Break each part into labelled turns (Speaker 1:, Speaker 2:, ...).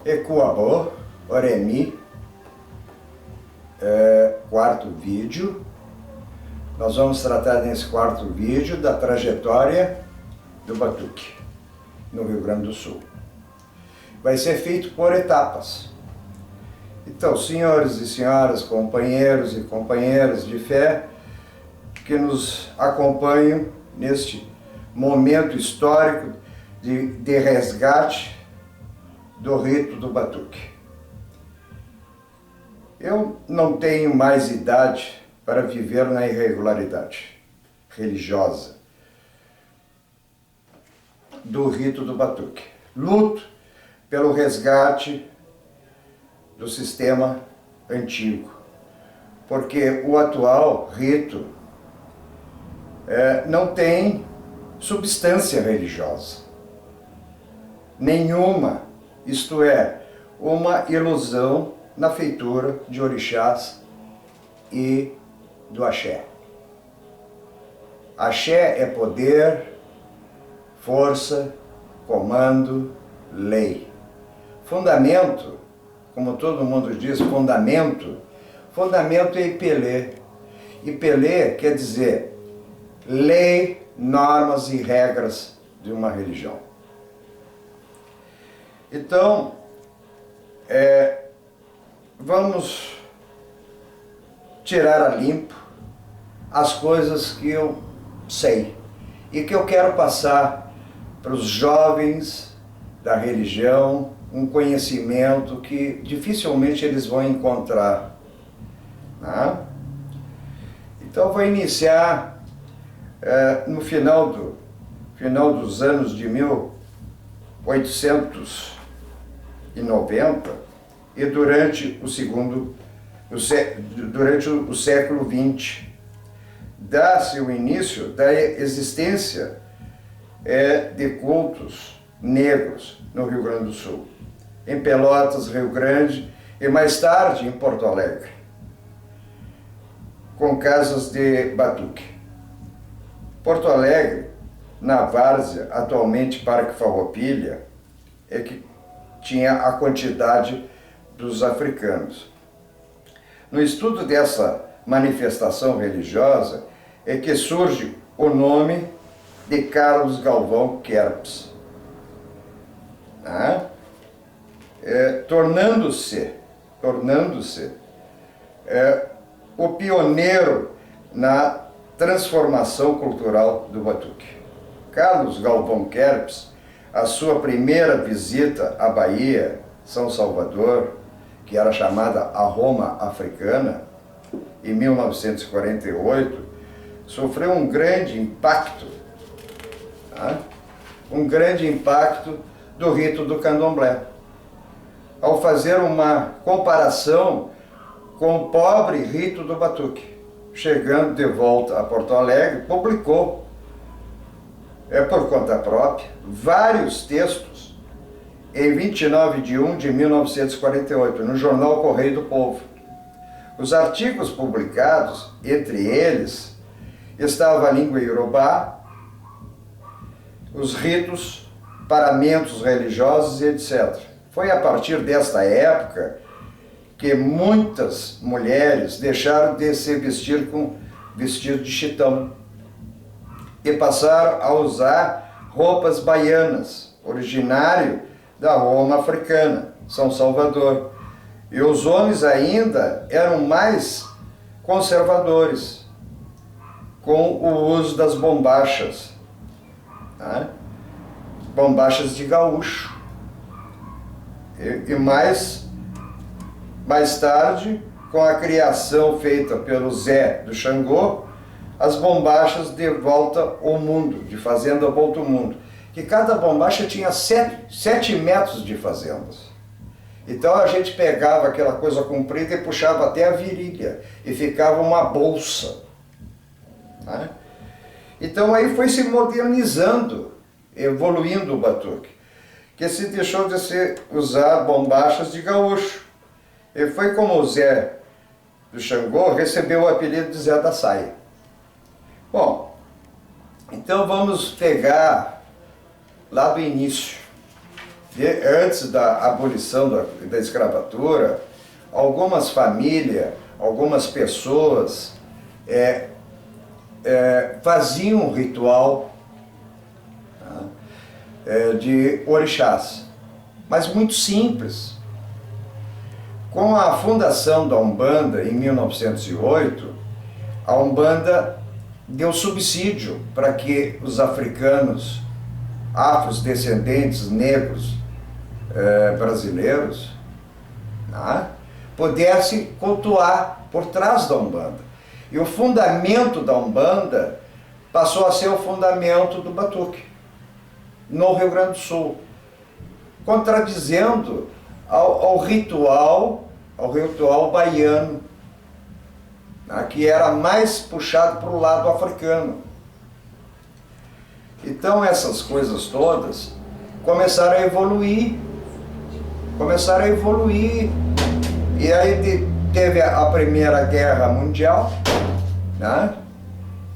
Speaker 1: Ekuabô, Oremi, quarto vídeo. Nós vamos tratar nesse quarto vídeo da trajetória do batuque no Rio Grande do Sul. Vai ser feito por etapas. Então, senhores e senhoras, companheiros e companheiras de fé que nos acompanham neste momento histórico de resgate do rito do batuque. Eu não tenho mais idade para viver na irregularidade religiosa do rito do batuque. Luto pelo resgate do sistema antigo, porque o atual rito não tem substância religiosa nenhuma, isto é, uma ilusão na feitura de orixás e do axé. Axé é poder, força, comando, lei. Fundamento, como todo mundo diz, fundamento é Ipelê. Ipelê quer dizer lei, normas e regras de uma religião. Então, vamos tirar a limpo as coisas que eu sei e que eu quero passar para os jovens da religião, um conhecimento que dificilmente eles vão encontrar, né? Então eu vou iniciar no final dos anos de 1890 e durante o século XX. Dá-se o início da existência de cultos negros no Rio Grande do Sul, em Pelotas, Rio Grande e mais tarde em Porto Alegre, com casas de batuque. Porto Alegre, na várzea, atualmente Parque Farroupilha, é que tinha a quantidade dos africanos. No estudo dessa manifestação religiosa é que surge o nome de Carlos Galvão Querps, né? Tornando-se o pioneiro na transformação cultural do batuque. Carlos Galvão Querps, a sua primeira visita à Bahia, São Salvador, que era chamada a Roma Africana, em 1948, sofreu um grande impacto, tá? Um grande impacto do rito do candomblé. Ao fazer uma comparação com o pobre rito do batuque, chegando de volta a Porto Alegre, publicou, por conta própria, vários textos em 29 de 1 de 1948, no jornal Correio do Povo. Os artigos publicados, entre eles, estava a língua iorubá, os ritos, paramentos religiosos e etc. Foi a partir desta época que muitas mulheres deixaram de se vestir com vestido de chitão e passaram a usar roupas baianas, originário da Roma Africana, São Salvador. E os homens ainda eram mais conservadores, com o uso das bombachas, tá? Bombachas de gaúcho. E mais tarde, com a criação feita pelo Zé do Xangô, as bombachas de volta ao mundo, de fazenda volta ao mundo. Que cada bombacha tinha 7 metros de fazendas. Então a gente pegava aquela coisa comprida e puxava até a virilha, e ficava uma bolsa, né? Então aí foi se modernizando, evoluindo o batuque, que se deixou de se usar bombachas de gaúcho. E foi como o Zé do Xangô recebeu o apelido de Zé da Saia. Bom, então vamos pegar lá do início. antes da abolição da escravatura, algumas famílias, algumas pessoas faziam um ritual, tá, de orixás, mas muito simples. Com a fundação da Umbanda em 1908, a Umbanda deu subsídio para que os africanos, afrodescendentes, negros, brasileiros, né, pudessem cultuar por trás da Umbanda. E o fundamento da Umbanda passou a ser o fundamento do Batuque, no Rio Grande do Sul, contradizendo ao ritual baiano, né, que era mais puxado para o lado africano. Então essas coisas todas começaram a evoluir, e aí teve a Primeira Guerra Mundial, né?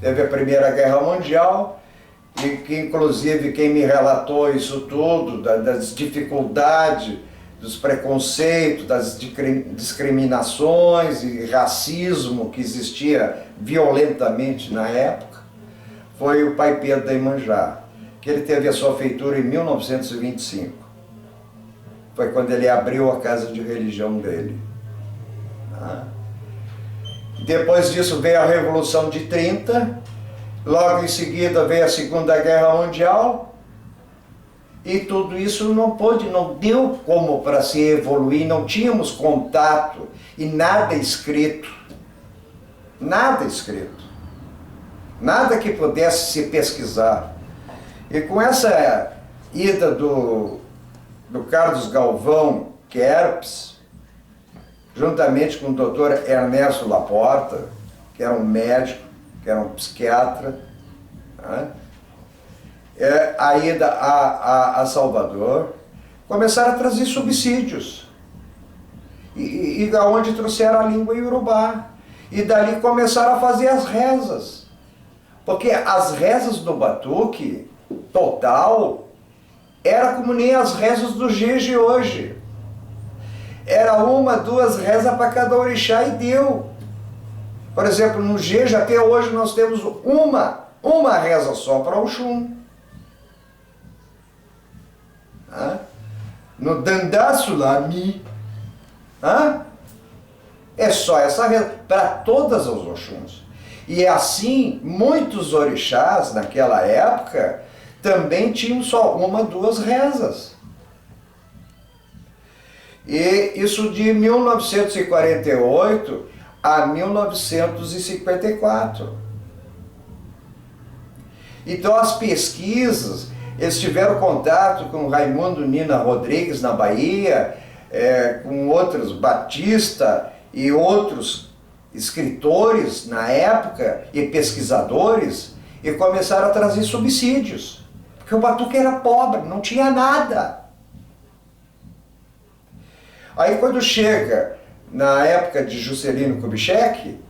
Speaker 1: Teve a Primeira Guerra Mundial, e que inclusive quem me relatou isso tudo, das dificuldades, dos preconceitos, das discriminações e racismo que existia violentamente na época, foi o Pai Pedro da Iemanjá, que ele teve a sua feitura em 1925. Foi quando ele abriu a casa de religião dele. Depois disso veio a Revolução de 30, logo em seguida veio a Segunda Guerra Mundial, e tudo isso não deu como para se evoluir, não tínhamos contato e nada escrito, nada que pudesse se pesquisar. E com essa ida do Carlos Galvão Querpes, juntamente com o Dr. Ernesto Laporta, que era um médico, que era um psiquiatra, né? A ida a Salvador, começaram a trazer subsídios, e aonde trouxeram a língua iorubá, e dali começaram a fazer as rezas, porque as rezas do Batuque total era como nem as rezas do Jeje hoje. Era 1, 2 rezas para cada orixá e deu. Por exemplo, no Jeje até hoje nós temos uma reza só para Oxum. No Dandaçulami, é só essa reza para todas as Oxuns. E assim, muitos orixás naquela época também tinham só 1, 2 rezas. E isso de 1948 a 1954. Então as pesquisas, eles tiveram contato com Raimundo Nina Rodrigues na Bahia, com outros, Batista e outros escritores na época e pesquisadores, e começaram a trazer subsídios, porque o Batuque era pobre, não tinha nada. Aí quando chega na época de Juscelino Kubitschek,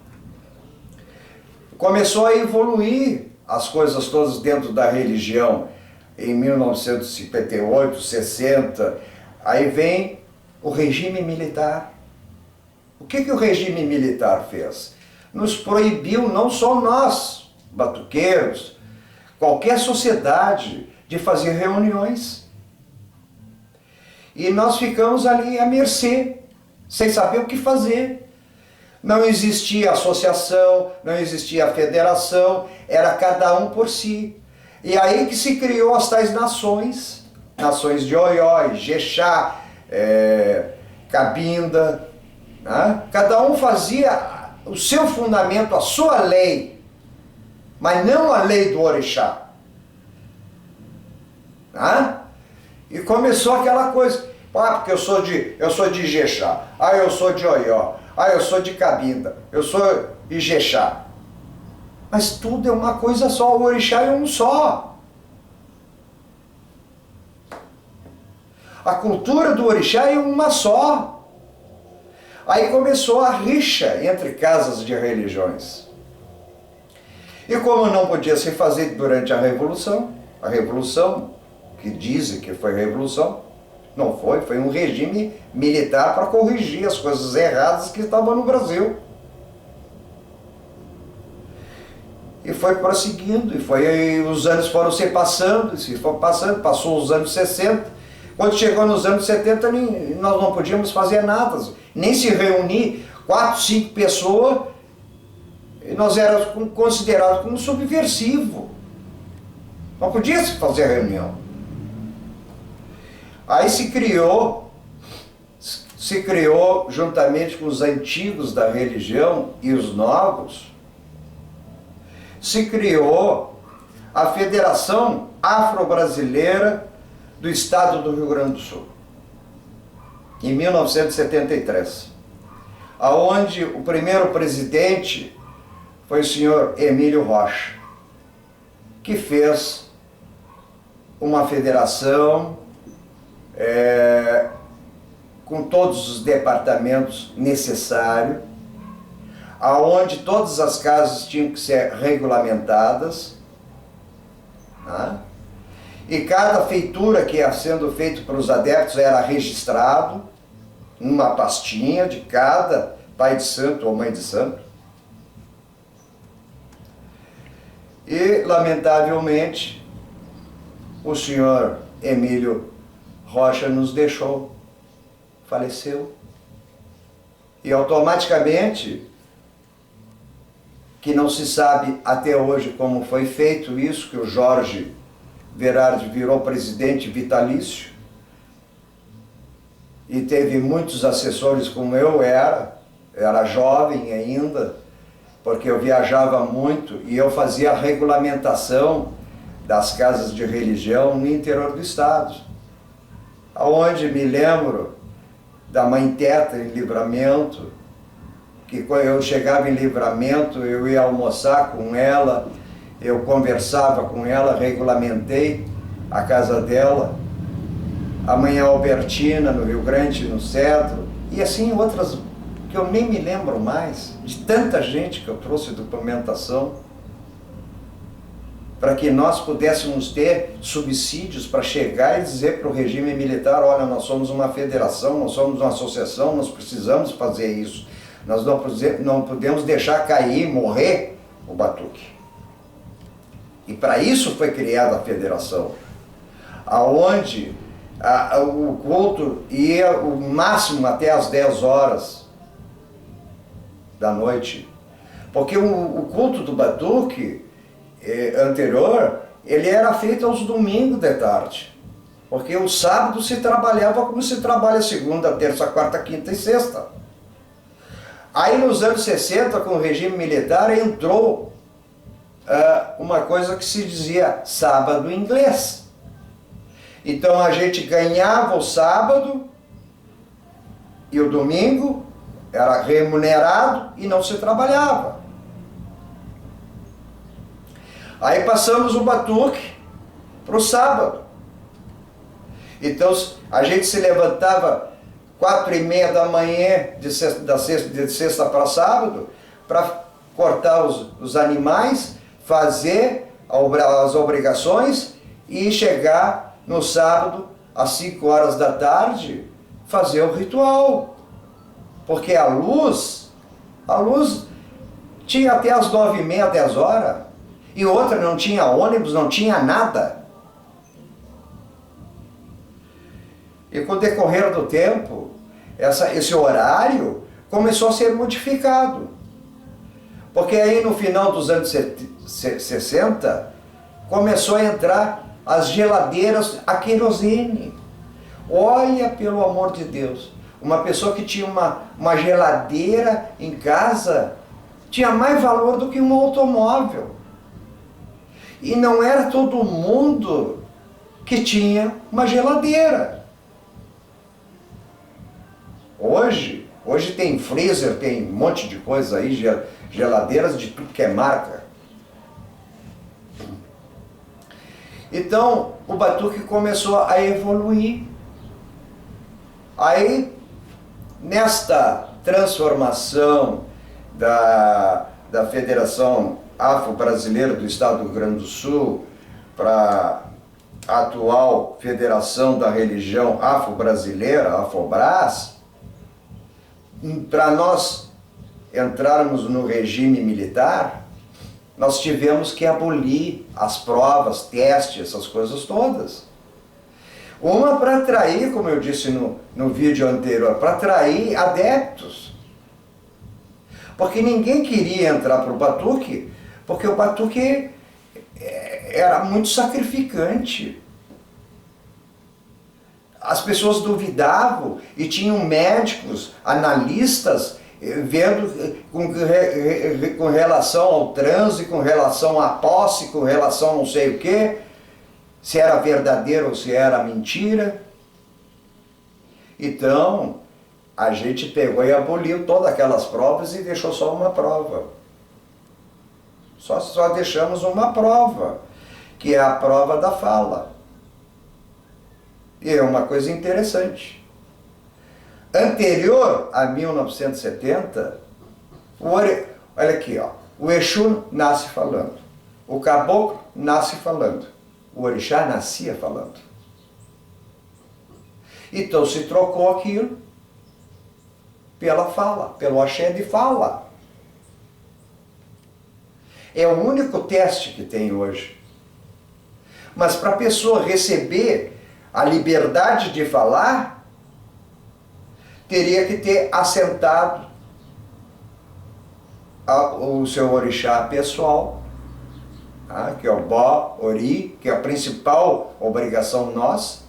Speaker 1: começou a evoluir as coisas todas dentro da religião. Em 1958, 60, aí vem o regime militar. O que o regime militar fez? Nos proibiu, não só nós, batuqueiros, qualquer sociedade, de fazer reuniões. E nós ficamos ali à mercê, sem saber o que fazer. Não existia associação, não existia federação, era cada um por si. E aí que se criou as tais nações, nações de Oió, Ijexá, Cabinda, né? Cada um fazia o seu fundamento, a sua lei, mas não a lei do orixá. Né? E começou aquela coisa, porque eu sou de Ijexá, eu sou de Oió, eu sou de Cabinda, eu sou Ijexá. Mas tudo é uma coisa só, o orixá é um só. A cultura do orixá é uma só. Aí começou a rixa entre casas de religiões. E como não podia se fazer durante a Revolução que dizem que foi a Revolução, Não foi, foi um regime militar para corrigir as coisas erradas que estavam no Brasil. E foi prosseguindo, os anos foram se passando, passou os anos 60. Quando chegou nos anos 70, nós não podíamos fazer nada, nem se reunir, 4, 5 pessoas, e nós éramos considerados como subversivo. Não podia se fazer reunião. Aí se criou, juntamente com os antigos da religião e os novos, se criou a Federação Afro-Brasileira do Estado do Rio Grande do Sul, em 1973, aonde o primeiro presidente foi o senhor Emílio Rocha, que fez uma federação com todos os departamentos necessários, aonde todas as casas tinham que ser regulamentadas, né? E cada feitura que ia sendo feito para os adeptos era registrado, uma pastinha de cada pai de santo ou mãe de santo. E, lamentavelmente, o senhor Emílio Rocha nos deixou, faleceu. E automaticamente, que não se sabe até hoje como foi feito isso, que o Jorge Verardi virou presidente vitalício e teve muitos assessores como eu era jovem ainda, porque eu viajava muito e eu fazia a regulamentação das casas de religião no interior do estado, aonde me lembro da Mãe Teta em Livramento, que quando eu chegava em Livramento, eu ia almoçar com ela, eu conversava com ela, regulamentei a casa dela, a Mãe Albertina no Rio Grande, no Cedro, e assim outras que eu nem me lembro mais, de tanta gente que eu trouxe documentação, para que nós pudéssemos ter subsídios para chegar e dizer para o regime militar, olha, nós somos uma federação, nós somos uma associação, nós precisamos fazer isso. Nós não podemos deixar cair, morrer o batuque. E para isso foi criada a federação, aonde o culto ia o máximo até às 10 horas da noite. Porque o culto do batuque anterior, ele era feito aos domingos de tarde. Porque o sábado se trabalhava como se trabalha segunda, terça, quarta, quinta e sexta. Aí nos anos 60, com o regime militar, entrou uma coisa que se dizia sábado inglês. Então a gente ganhava o sábado e o domingo era remunerado e não se trabalhava. Aí passamos o batuque para o sábado. Então a gente se levantava 4h30 da manhã, de sexta para sábado, para cortar os animais, fazer as obrigações e chegar no sábado, às 5 horas da tarde, fazer o ritual. Porque a luz tinha até as 9h30, 10 horas, e outra não tinha ônibus, não tinha nada. E com o decorrer do tempo, esse horário começou a ser modificado. Porque aí no final dos anos 60, começou a entrar as geladeiras a querosene. Olha, pelo amor de Deus, uma pessoa que tinha uma geladeira em casa tinha mais valor do que um automóvel. E não era todo mundo que tinha uma geladeira. Hoje tem freezer, tem um monte de coisa aí, geladeiras de tudo que é marca. Então o batuque começou a evoluir. Aí, nesta transformação da Federação Afro-Brasileira do Estado do Rio Grande do Sul para a atual Federação da Religião Afro-Brasileira, Afobras, para nós entrarmos no regime militar, nós tivemos que abolir as provas, testes, essas coisas todas. Uma para atrair, como eu disse no vídeo anterior, para atrair adeptos. Porque ninguém queria entrar para o batuque, porque o batuque era muito sacrificante. As pessoas duvidavam e tinham médicos, analistas, vendo com relação ao transe, com relação à posse, com relação a não sei o quê, se era verdadeiro ou se era mentira. Então, a gente pegou e aboliu todas aquelas provas e deixou só uma prova. Só deixamos uma prova, que é a prova da fala. E é uma coisa interessante. Anterior a 1970, olha aqui, ó, o Exu nasce falando, o Caboclo nasce falando, o Orixá nascia falando. Então se trocou aquilo pela fala, pelo axé de fala. É o único teste que tem hoje. Mas para a pessoa receber a liberdade de falar, teria que ter assentado o seu orixá pessoal, que é o Bó, Ori, que é a principal obrigação nossa.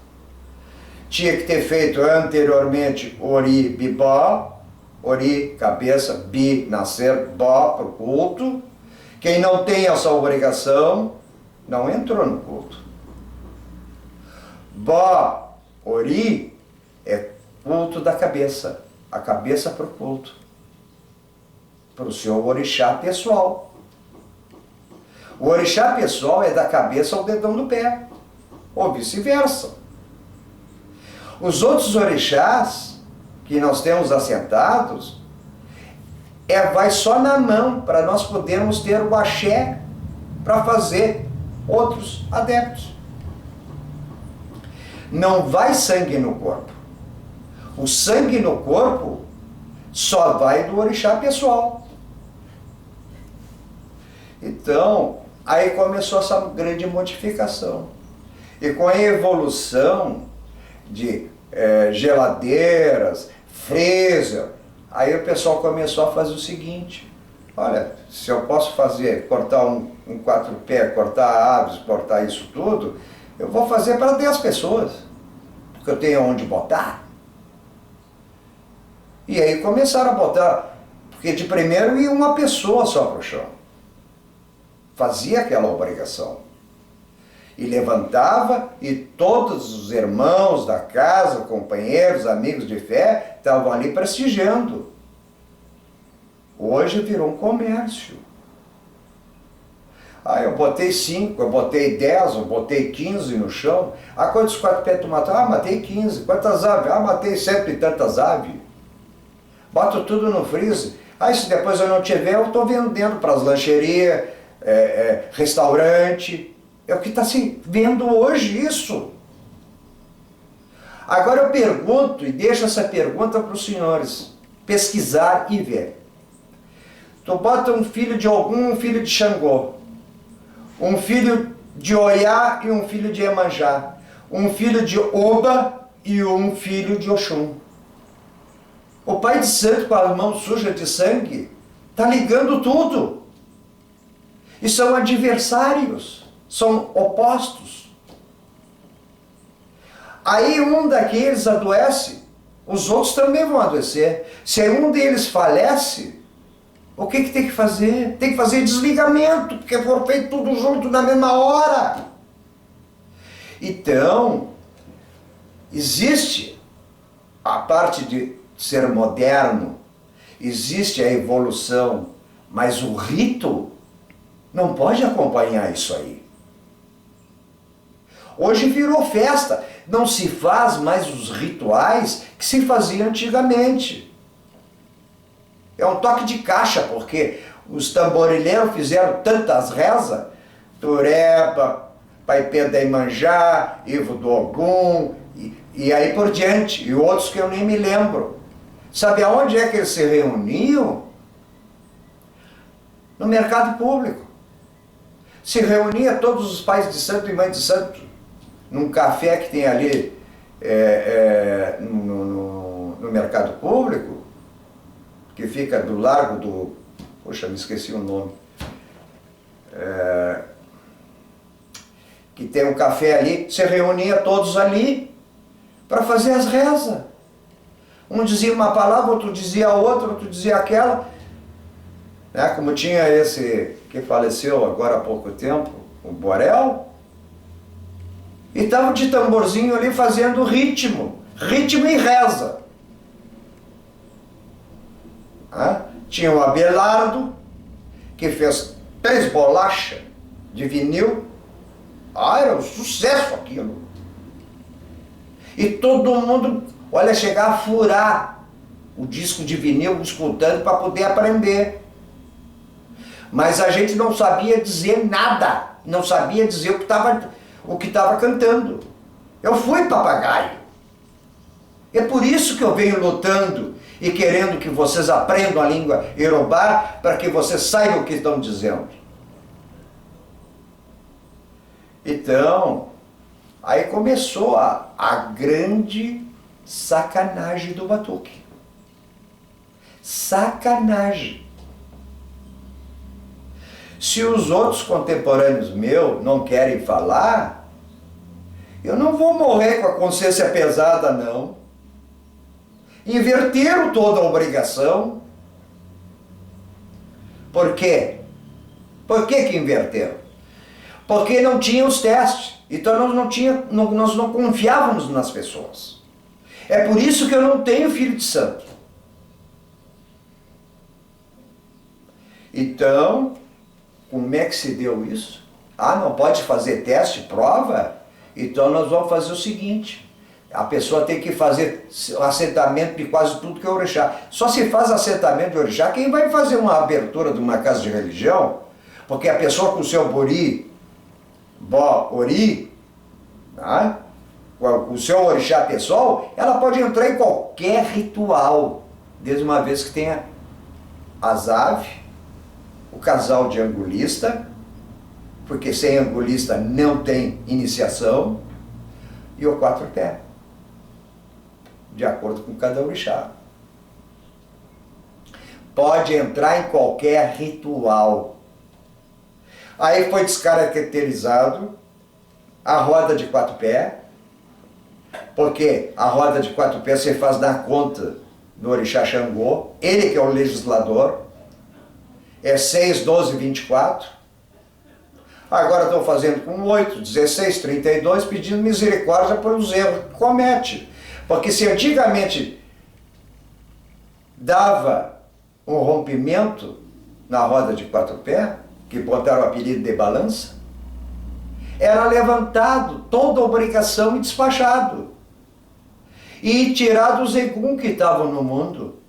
Speaker 1: Tinha que ter feito anteriormente Ori, Bibó, Ori, cabeça, Bi, nascer, Bó, para o culto. Quem não tem essa obrigação, não entrou no culto. Bó, Ori, é culto da cabeça, a cabeça para o culto, para o seu orixá pessoal. O orixá pessoal é da cabeça ao dedão do pé, ou vice-versa. Os outros orixás que nós temos assentados, vai só na mão, para nós podermos ter o axé para fazer outros adeptos. Não vai sangue no corpo. O sangue no corpo só vai do orixá pessoal. Então, aí começou essa grande modificação. E com a evolução de geladeiras, freezer, aí o pessoal começou a fazer o seguinte: olha, se eu posso cortar um 4-pé, cortar aves, cortar isso tudo, eu vou fazer para 10 pessoas, porque eu tenho onde botar. E aí começaram a botar, porque de primeiro ia uma pessoa só para o chão. Fazia aquela obrigação. E levantava, e todos os irmãos da casa, companheiros, amigos de fé, estavam ali prestigiando. Hoje virou um comércio. Eu botei 5, eu botei 10, eu botei 15 no chão. Quantos 4 pés tu matou? Matei 15. Quantas aves? Matei 100 e tantas aves. Boto tudo no freezer. Se depois eu não tiver, eu estou vendendo para as lancherias, restaurante. É o que está se vendo hoje isso. Agora eu pergunto, e deixo essa pergunta para os senhores pesquisar e ver. Tu bota um filho de Ogum, um filho de Xangô, um filho de Oiá e um filho de Iemanjá, um filho de Oba e um filho de Oxum. O pai de santo com as mãos sujas de sangue está ligando tudo. E são adversários, são opostos. Aí um daqueles adoece, os outros também vão adoecer. Se um deles falece, o que tem que fazer? Tem que fazer desligamento, porque foram feitos tudo junto na mesma hora. Então, existe a parte de ser moderno, existe a evolução, mas o rito não pode acompanhar isso aí. Hoje virou festa, não se faz mais os rituais que se fazia antigamente. É um toque de caixa, porque os tamborileiros fizeram tantas rezas, tureba, Pai Pedro da Imanjá, Ivo do Ogum, e aí por diante, e outros que eu nem me lembro. Sabe aonde é que eles se reuniam? No mercado público. Se reunia todos os pais de santo e mãe de santo, num café que tem ali no mercado público, que fica do largo do... Poxa, me esqueci o nome. Que tem um café ali, se reunia todos ali para fazer as rezas. Um dizia uma palavra, outro dizia outra, outro dizia aquela. Né? Como tinha esse que faleceu agora há pouco tempo, o Borel, e estava de tamborzinho ali fazendo ritmo e reza. Tinha o Abelardo, que fez 3 bolachas de vinil. Era um sucesso aquilo. E todo mundo, olha, chegar a furar o disco de vinil escutando para poder aprender. Mas a gente não sabia dizer nada, não sabia dizer o que estava cantando. Eu fui papagaio. É por isso que eu venho lutando e querendo que vocês aprendam a língua iorubá, para que vocês saibam o que estão dizendo. Então, aí começou a grande sacanagem do batuque. Sacanagem. Se os outros contemporâneos meus não querem falar, eu não vou morrer com a consciência pesada, não. Inverteram toda a obrigação. Por quê? Por que inverteram? Porque não tinha os testes. Então nós não confiávamos nas pessoas. É por isso que eu não tenho filho de santo. Então, como é que se deu isso? Não pode fazer teste, prova? Então nós vamos fazer o seguinte: a pessoa tem que fazer assentamento de quase tudo que é orixá. Só se faz assentamento de orixá quem vai fazer uma abertura de uma casa de religião, porque a pessoa com o seu bori, ori, tá? Com o seu orixá pessoal, ela pode entrar em qualquer ritual, desde uma vez que tenha as aves, o casal de angulista, porque sem angulista não tem iniciação, e o 4 pés, de acordo com cada orixá. Pode entrar em qualquer ritual. Aí foi descaracterizado a roda de 4 pés, porque a roda de 4 pés você faz na conta do orixá Xangô, ele que é o legislador, é 6, 12, 24. Agora estão fazendo com 8, 16, 32, pedindo misericórdia pelos erros que comete. Porque se antigamente dava um rompimento na roda de 4 pés, que botaram o apelido de balança, era levantado toda a obrigação e despachado. E tirado os egum que estavam no mundo.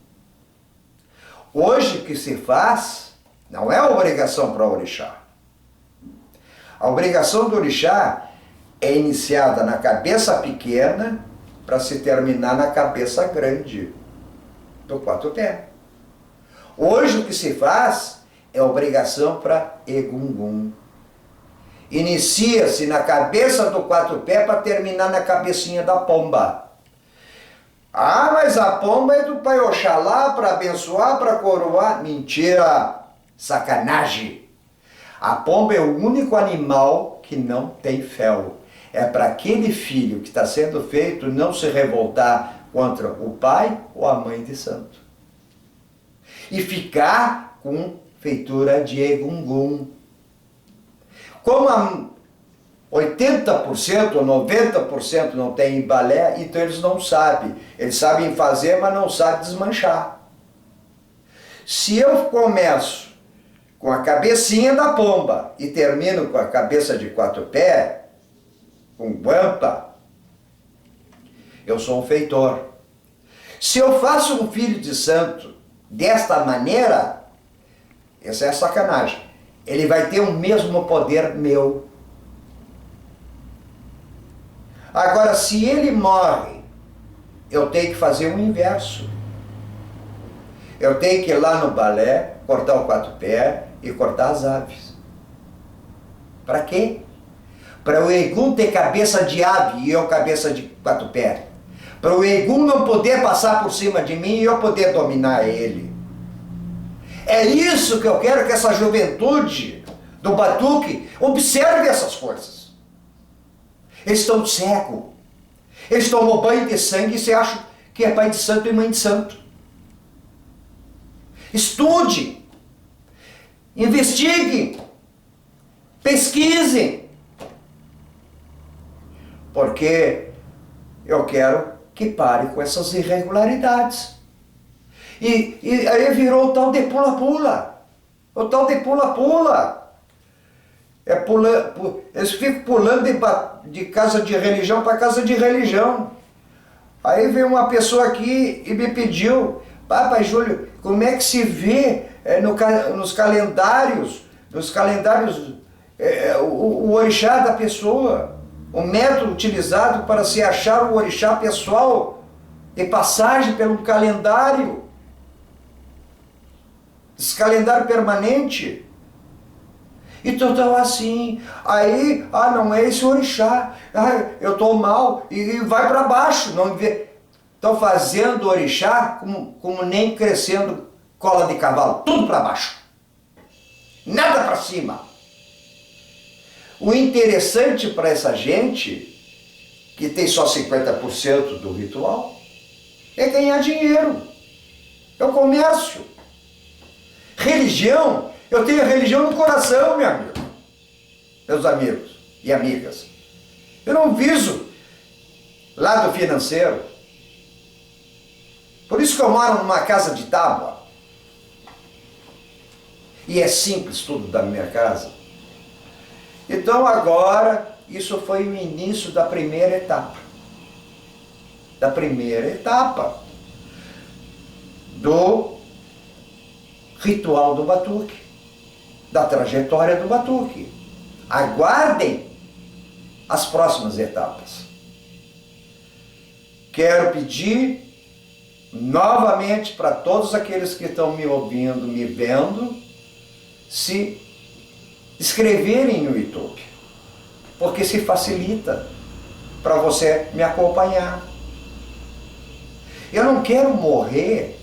Speaker 1: Hoje o que se faz não é obrigação para o orixá. A obrigação do orixá é iniciada na cabeça pequena para se terminar na cabeça grande do 4 pés. Hoje o que se faz é obrigação para Egungun. Inicia-se na cabeça do 4 pés para terminar na cabecinha da pomba. Mas a pomba é do Pai Oxalá para abençoar, para coroar. Mentira! Sacanagem! A pomba é o único animal que não tem fel. É para aquele filho que está sendo feito não se revoltar contra o pai ou a mãe de santo. E ficar com feitura de Egungun. Como 80% ou 90% não tem balé, então eles não sabem. Eles sabem fazer, mas não sabem desmanchar. Se eu começo com a cabecinha da pomba e termino com a cabeça de 4 pés, com guampa, eu sou um feitor. Se eu faço um filho de santo desta maneira, essa é sacanagem. Ele vai ter o mesmo poder meu. Agora, se ele morre, eu tenho que fazer o inverso. Eu tenho que ir lá no balé, cortar o quatro pés e cortar as aves. Para quê? Para o Egum ter cabeça de ave e eu cabeça de quatro pés. Para o Egum não poder passar por cima de mim e eu poder dominar ele. É isso que eu quero que essa juventude do Batuque observe essas coisas. Eles estão cegos. Eles tomam banho de sangue e se acham que é pai de santo e mãe de santo. Estude. Investigue. Pesquisem. Porque eu quero que pare com essas irregularidades. E aí virou o tal de pula-pula. O tal de pula-pula. Eles ficam pulando de casa de religião para casa de religião. Aí veio uma pessoa aqui e me pediu, Pai Júlio, como é que se vê nos calendários, o orixá da pessoa, o método utilizado para se achar o orixá pessoal de passagem pelo calendário, esse calendário permanente. Então assim, aí, não é esse orixá, eu estou mal, e vai para baixo, não estão fazendo orixá como nem crescendo cola de cavalo, tudo para baixo, nada para cima. O interessante para essa gente, que tem só 50% do ritual, é ganhar dinheiro, é o comércio. Religião, eu tenho a religião no coração, meu amigo, meus amigos e amigas. Eu não viso lado financeiro. Por isso que eu moro numa casa de tábua. E é simples tudo da minha casa. Então agora, isso foi o início da primeira etapa. Da primeira etapa do ritual do Batuque, da trajetória do Batuque. Aguardem as próximas etapas. Quero pedir novamente para todos aqueles que estão me ouvindo, me vendo, se inscreverem no YouTube, porque se facilita para você me acompanhar. Eu não quero morrer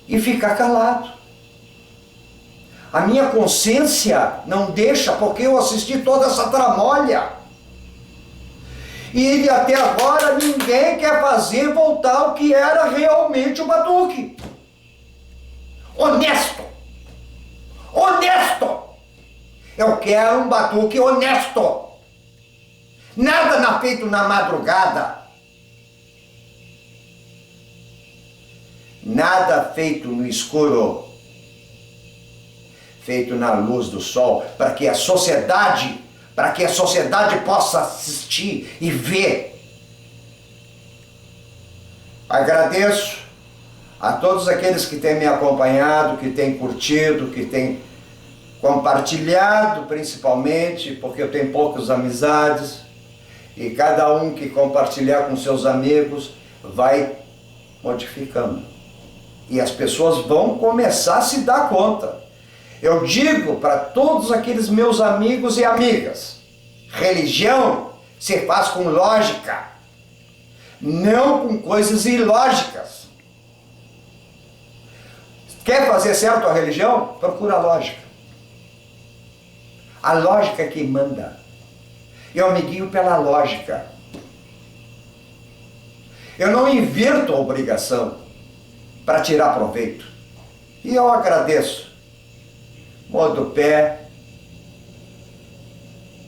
Speaker 1: e ficar calado. A minha consciência não deixa, porque eu assisti toda essa tramóia. E até agora ninguém quer fazer voltar o que era realmente o Batuque. Honesto. Honesto. Eu quero um Batuque honesto. Nada feito na madrugada. Nada feito no escuro. Feito na luz do sol, para que a sociedade possa assistir e ver. Agradeço a todos aqueles que têm me acompanhado, que têm curtido, que têm compartilhado, principalmente, porque eu tenho poucas amizades, e cada um que compartilhar com seus amigos vai modificando. E as pessoas vão começar a se dar conta. Eu digo para todos aqueles meus amigos e amigas, religião se faz com lógica, não com coisas ilógicas. Quer fazer certo a religião? Procura a lógica. A lógica é que manda. Eu me guio pela lógica. Eu não inverto a obrigação para tirar proveito. E eu agradeço. Modo pé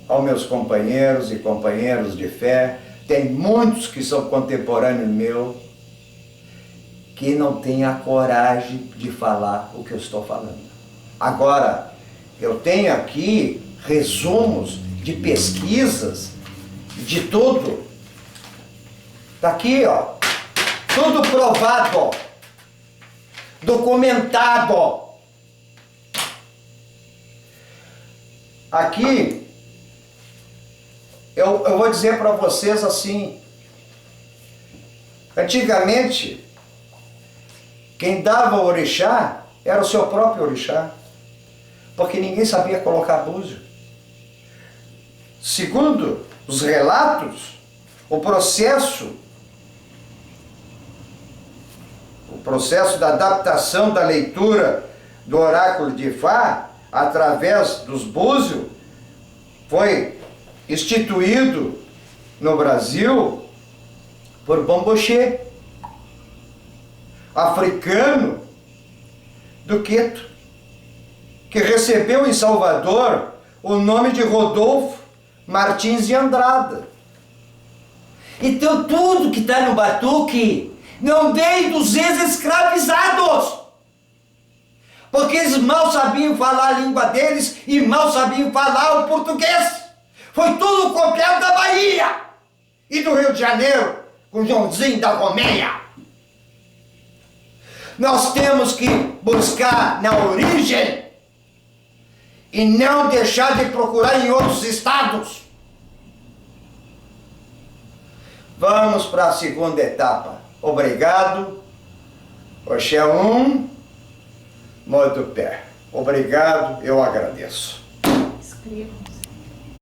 Speaker 1: aos meus companheiros e companheiras de fé. Tem muitos que são contemporâneos meu que não têm a coragem de falar o que eu estou falando. Agora, eu tenho aqui resumos de pesquisas, de tudo. Está aqui, ó, tudo provado, documentado. Aqui Eu vou dizer para vocês assim, antigamente, quem dava o orixá era o seu próprio orixá, porque ninguém sabia colocar búzio. Segundo os relatos, o processo da adaptação da leitura do oráculo de Ifá, através dos búzios, foi instituído no Brasil por Bomboché, africano do Queto, que recebeu em Salvador o nome de Rodolfo Martins de Andrada.
Speaker 2: Então tudo que está no batuque não veio dos ex-escravizados, porque eles mal sabiam falar a língua deles e mal sabiam falar o português. Foi tudo copiado da Bahia e do Rio de Janeiro, com Joãozinho da Romeia. Nós temos que buscar na origem e não deixar de procurar em outros estados.
Speaker 1: Vamos para a segunda etapa. Obrigado. Oxé modo pé. Obrigado, eu agradeço.
Speaker 3: Escreva.